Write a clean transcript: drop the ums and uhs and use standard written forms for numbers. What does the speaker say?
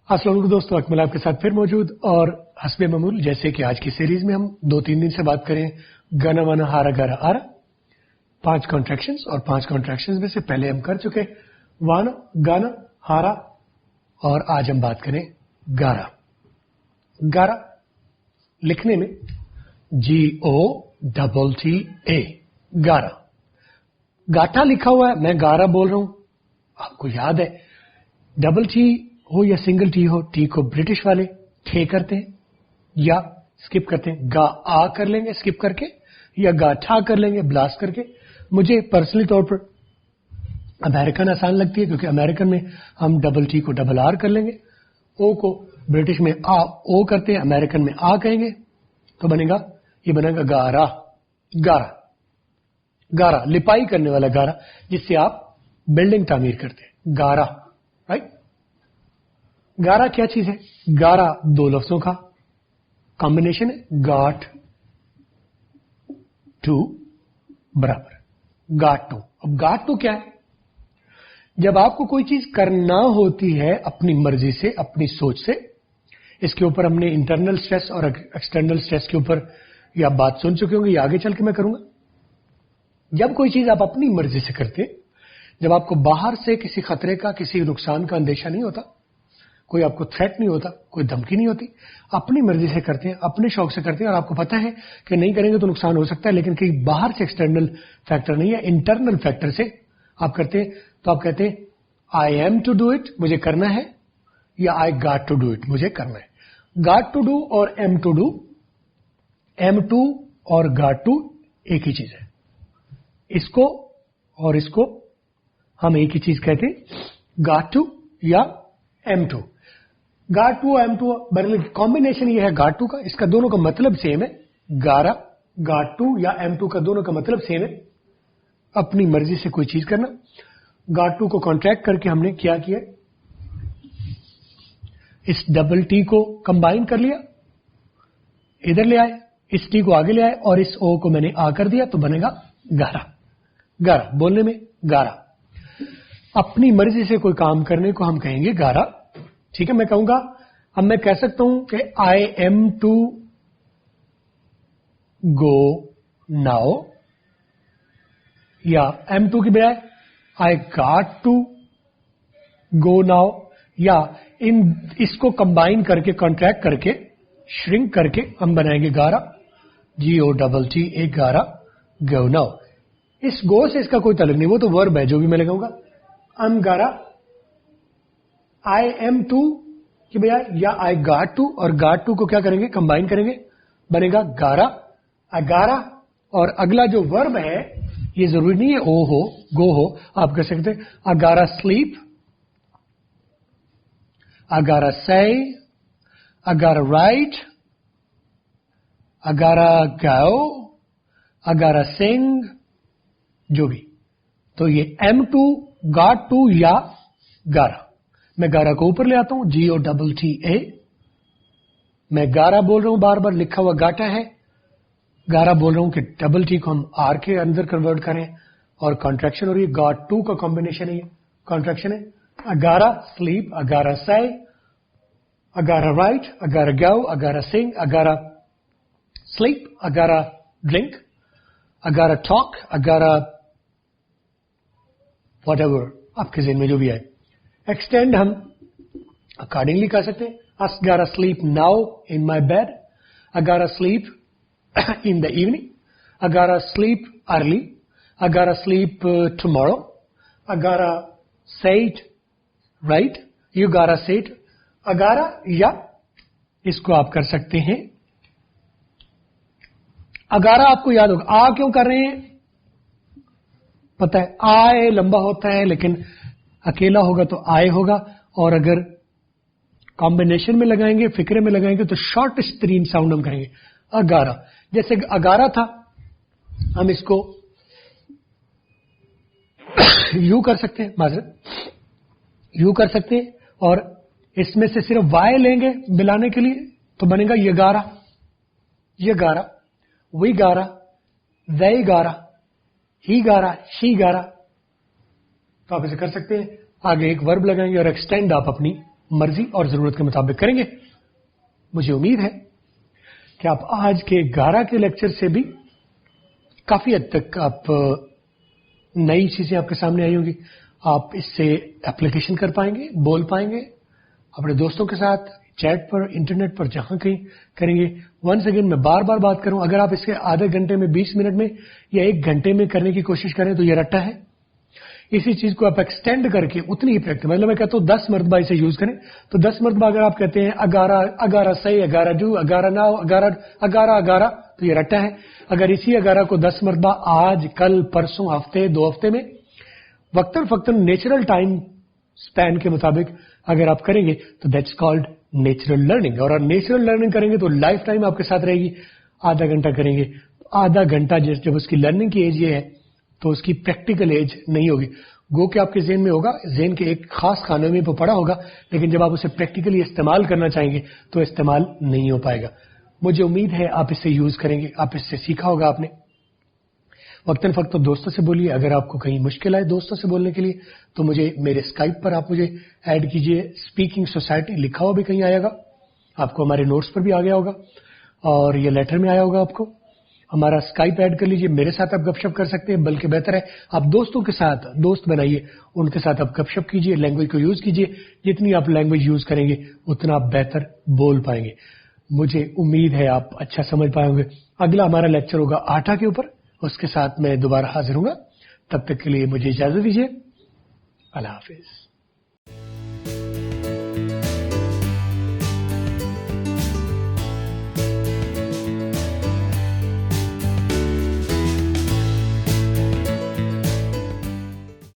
अस्सलाम वालेकुम दोस्तों, अकमल आपके साथ फिर मौजूद और हस्बे मामूल जैसे कि आज की सीरीज में हम 2-3 दिन से बात करें गाना वाना हारा गारा आरा 5 कॉन्ट्रैक्शंस और 5 कॉन्ट्रैक्शंस में से पहले हम कर चुके वाना गाना हारा और आज हम बात करें गारा। गारा लिखने में GOTTA गारा। गाठा लिखा हुआ है, मैं गारा बोल रहा हूं। आपको याद है डबल टी हो या सिंगल टी हो, टी को ब्रिटिश वाले ठे करते हैं या स्किप करते हैं। गा आ कर लेंगे स्किप करके या गा ठा कर लेंगे ब्लास्ट करके। मुझे पर्सनली तौर पर अमेरिकन आसान लगती है क्योंकि अमेरिकन में हम डबल टी को डबल आर कर लेंगे, ओ को ब्रिटिश में आ ओ करते हैं, अमेरिकन में आ कहेंगे तो बनेगा ये बनेगा गारा। गारा गारा लिपाई करने वाला गारा, जिससे आप बिल्डिंग तामीर करते हैं। गारा, राइट। गारा क्या चीज है? गारा 2 लफ्जों का कॉम्बिनेशन है, गाट टू बराबर गाट टू। अब गाट टू क्या है? जब आपको कोई चीज करना होती है अपनी मर्जी से, अपनी सोच से, इसके ऊपर हमने इंटरनल स्ट्रेस और एक्सटर्नल स्ट्रेस के ऊपर ये आप बात सुन चुके होंगे, ये आगे चल के मैं करूंगा। जब कोई चीज आप अपनी मर्जी से करते हैं, जब आपको बाहर से किसी खतरे का, किसी नुकसान का अंदेशा नहीं होता, कोई आपको थ्रेट नहीं होता, कोई धमकी नहीं होती, अपनी मर्जी से करते हैं, अपने शौक से करते हैं और आपको पता है कि नहीं करेंगे तो नुकसान हो सकता है, लेकिन कहीं बाहर से एक्सटर्नल फैक्टर नहीं है, इंटरनल फैक्टर से आप करते हैं, तो आप कहते हैं I am to do it, मुझे करना है, या I got to do it, मुझे करना है। गॉट टू डू और am to do, am to और गॉट टू एक ही चीज है। इसको और इसको हम एक ही चीज कहते हैं, गॉट टू या am to. Got to am to combination ये है गॉट टू का, इसका दोनों का मतलब सेम है। गारा गॉट टू या एम टू का दोनों का मतलब सेम है, अपनी मर्जी से कोई चीज करना। गॉट टू को कॉन्ट्रैक्ट करके हमने क्या किया, इस डबल टी को कंबाइन कर लिया, इधर ले आए, इस टी को आगे ले आए और इस ओ को मैंने आ कर दिया, तो बनेगा गारा। गारा बोलने में गारा। अपनी मर्जी से कोई काम करने को हम कहेंगे गारा, ठीक है। मैं कहूंगा, अब मैं कह सकता हूं कि I am to go now, या एम टू की बजाय I got to go now, या इसको कंबाइन करके कॉन्ट्रैक्ट करके श्रिंक करके हम बनाएंगे गारा, GOTTA गारा, गो नाउ। इस गो से इसका कोई ताल्लुक नहीं, वो तो वर्ब है जो भी मैं लगाऊंगा। I'm गारा, आई एम टू की बजाय या आई गॉट टू, और गॉट टू को क्या करेंगे, कंबाइन करेंगे, बनेगा गारा, अगारा। और अगला जो वर्ब है ये जरूरी नहीं है ओ हो गो हो, आप कह सकते हैं अगारा स्लीप, अगारा से, अगारा राइट, अगारा गाओ, अगारा सिंग, जो भी। तो ये एम टू गॉट टू या गारा। मैं गारा को ऊपर ले आता हूं, GOTTA। मैं गारा बोल रहा हूं, बार बार लिखा हुआ गाटा है। गारा बोल रहा हूं कि डबल टी को हम आर के अंदर कन्वर्ट करें और कॉन्ट्रैक्शन हो रही है, गॉट टू का कॉम्बिनेशन है, ये कॉन्ट्रैक्शन है। अगारा स्लीप, अगारा से, अगारा राइट, अगारा गाओ, अगारा सिंग, अगारा स्लीप, अगारा ड्रिंक, अगारा टॉक, अगारा व्हाटएवर आपके ज़हन में जो भी है। एक्सटेंड हम अकॉर्डिंगली कर सकते हैं। Agara sleep now in my bed, Agara sleep in the evening, I gotta sleep early, I gotta sleep tomorrow, I gotta say it right, you gotta say it, I gotta, या इसको आप कर सकते हैं अगारा। आपको याद होगा आ क्यों कर रहे हैं, पता है आए लंबा होता है, लेकिन अकेला होगा तो आए होगा, और अगर कॉम्बिनेशन में लगाएंगे, फिक्रे में लगाएंगे, तो शॉर्टेस्ट तरीन साउंड हम करेंगे अगारा। जैसे अगारा था, हम इसको यू कर सकते हैं, माजरत यू कर सकते हैं, और इसमें से सिर्फ वाई लेंगे मिलाने के लिए, तो बनेगा ये गारा, ये गारा, वी गारा, they गारा, ही गारा, शी गारा। तो आप इसे कर सकते हैं। आगे एक वर्ब लगाएंगे और एक्सटेंड आप अपनी مرضी और जरूरत के मुताबिक करेंगे। मुझे उम्मीद है कि आप आज के 11 के लेक्चर से भी काफी हद तक आप नई चीजें आपके सामने आई होंगी। आप इससे एप्लीकेशन कर पाएंगे, बोल पाएंगे अपने दोस्तों के साथ, चैट पर, इंटरनेट पर, जहां कहीं करेंगे। वंस अगेन मैं बार बार बात करूं, अगर आप इसके आधे घंटे में, 20 मिनट में या 1 घंटे में करने की कोशिश करें तो ये रट्टा है। इसी चीज को आप एक्सटेंड करके उतनी ही प्रैक्टिस, मतलब मैं कहता हूं 10 मरतबा इसे यूज करें। तो 10 मरतबा अगर आप कहते हैं अगारा सही, अगारा डू, अगारा नाउ, अगारा, तो ये रट्टा है। अगर इसी अगारा को 10 मरतबा आज, कल, परसों, हफ्ते, 2 हफ्ते में वक्तन फक्तन नेचुरल टाइम स्पैन के मुताबिक अगर आप करेंगे तो दैट्स कॉल्ड नेचुरल लर्निंग। और नेचुरल लर्निंग करेंगे तो लाइफ टाइम आपके साथ रहेगी। आधा घंटा करेंगे, आधा घंटा जब उसकी लर्निंग की एज ये है तो उसकी प्रैक्टिकल एज नहीं होगी। गो के आपके ज़हन में होगा, ज़हन के एक खास खाने में वो पड़ा होगा, लेकिन जब आप उसे प्रैक्टिकली इस्तेमाल करना चाहेंगे तो इस्तेमाल नहीं हो पाएगा। मुझे उम्मीद है आप इसे यूज करेंगे, आप इससे सीखा होगा आपने। वक्तन फक्त तो दोस्तों से बोलिए। अगर आपको कहीं मुश्किल आए दोस्तों से बोलने के लिए तो मुझे मेरे स्काइप पर आप मुझे ऐड कीजिए। स्पीकिंग सोसाइटी लिखा हुआ भी कहीं आएगा, आपको हमारे नोट्स पर भी आ गया होगा और ये लेटर में आया होगा आपको। हमारा स्काइप ऐड कर लीजिए, मेरे साथ आप गपशप कर सकते हैं, बल्कि बेहतर है आप दोस्तों के साथ दोस्त बनाइए, उनके साथ आप गपशप कीजिए, लैंग्वेज को यूज कीजिए। जितनी आप लैंग्वेज यूज करेंगे उतना आप बेहतर बोल पाएंगे। मुझे उम्मीद है आप अच्छा समझ पाएंगे। अगला हमारा लेक्चर होगा आटा के ऊपर, उसके साथ मैं दोबारा हाजिर हूंगा। तब तक के लिए मुझे इजाजत दीजिए। अल्लाह हाफिज।